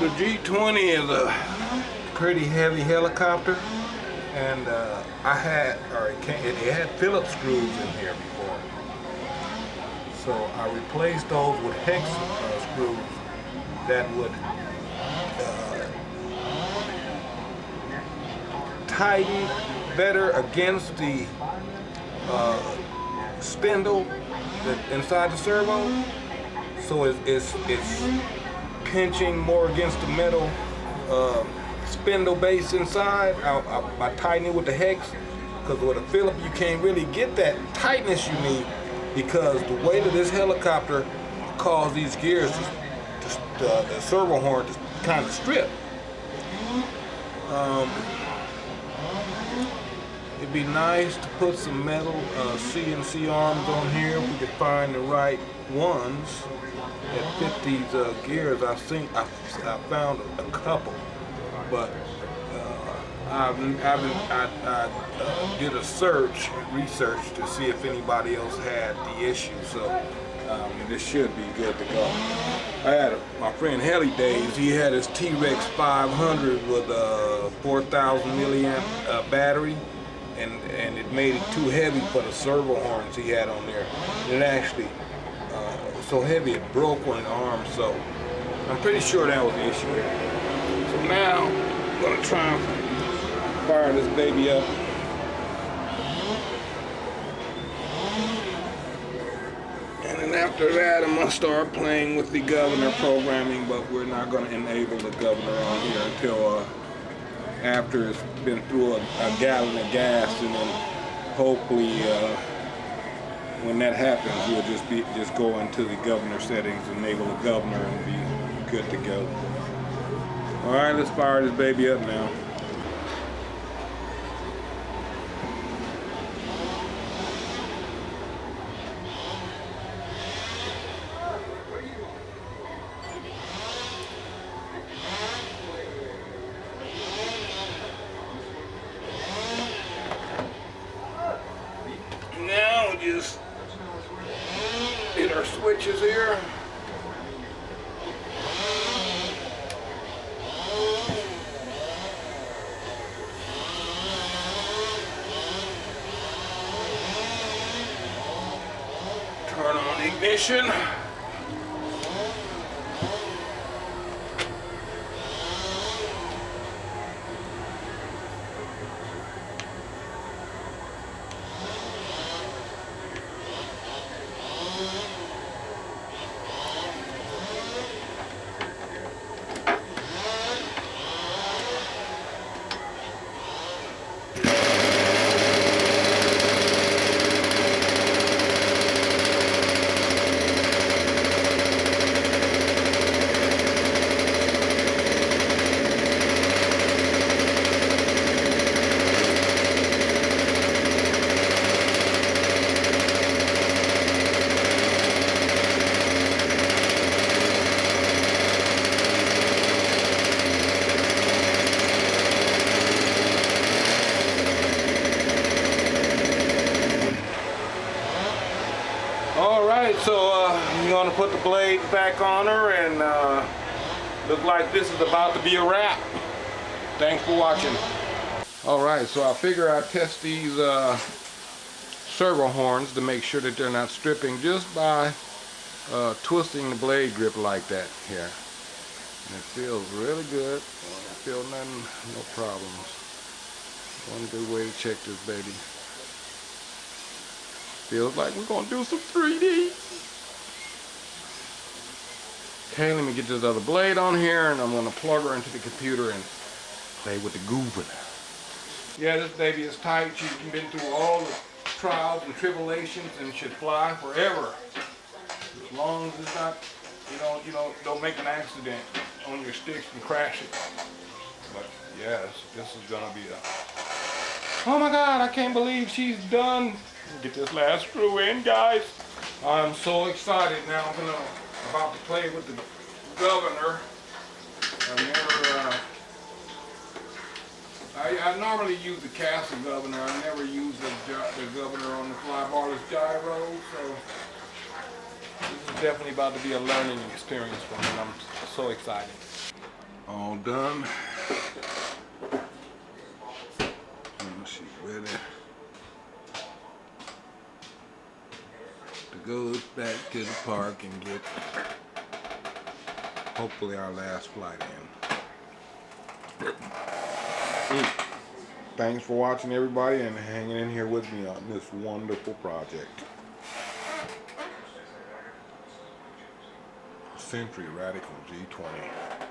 The G20 is a pretty heavy helicopter, and it had Phillips screws in here before. So I replaced those with hex screws that would tighten better against the spindle inside the servo. So it's pinching more against the metal spindle base inside. I tighten it with the hex, because with a Phillips you can't really get that tightness you need, because the weight of this helicopter caused these gears, the servo horn, to kind of strip. It'd be nice to put some metal CNC arms on here if we could find the right ones that fit these gears. I found a couple, but I did a research to see if anybody else had the issue. So this should be good to go. I had my friend Helly Days. He had his T-Rex 500 with a 4,000 milliamp battery. And it made it too heavy for the servo horns he had on there. It actually was so heavy it broke one of the arms, so I'm pretty sure that was the issue. So now I'm gonna try and fire this baby up. And then after that, I'm gonna start playing with the governor programming, but we're not gonna enable the governor on here until after it's been through a gallon of gas, and then hopefully when that happens, we'll just go into the governor settings, enable the governor, and be good to go. All right, let's fire this baby up now. Just hit our switches here. Turn on the ignition. So I'm gonna put the blade back on her, and look like this is about to be a wrap. Thanks for watching. All right, so I figure I'd test these servo horns to make sure that they're not stripping just by twisting the blade grip like that here. And it feels really good. I feel nothing, no problems. One good way to check this baby. Feels like we're gonna do some 3D. Okay, let me get this other blade on here, and I'm gonna plug her into the computer and play with the governor. Yeah, this baby is tight. She's been through all the trials and tribulations and should fly forever. As long as it's not, don't make an accident on your sticks and crash it. But yes, this is gonna be oh my God, I can't believe she's done. Get this last screw in, guys. I'm so excited now. I'm about to play with the governor. I normally use the castle governor. I never use the governor on the flybarless gyro. So this is definitely about to be a learning experience for me. I'm so excited. All done. She's ready to go back to the park and get hopefully our last flight in. Thanks for watching, everybody, and hanging in here with me on this wonderful project. Century Radical G20.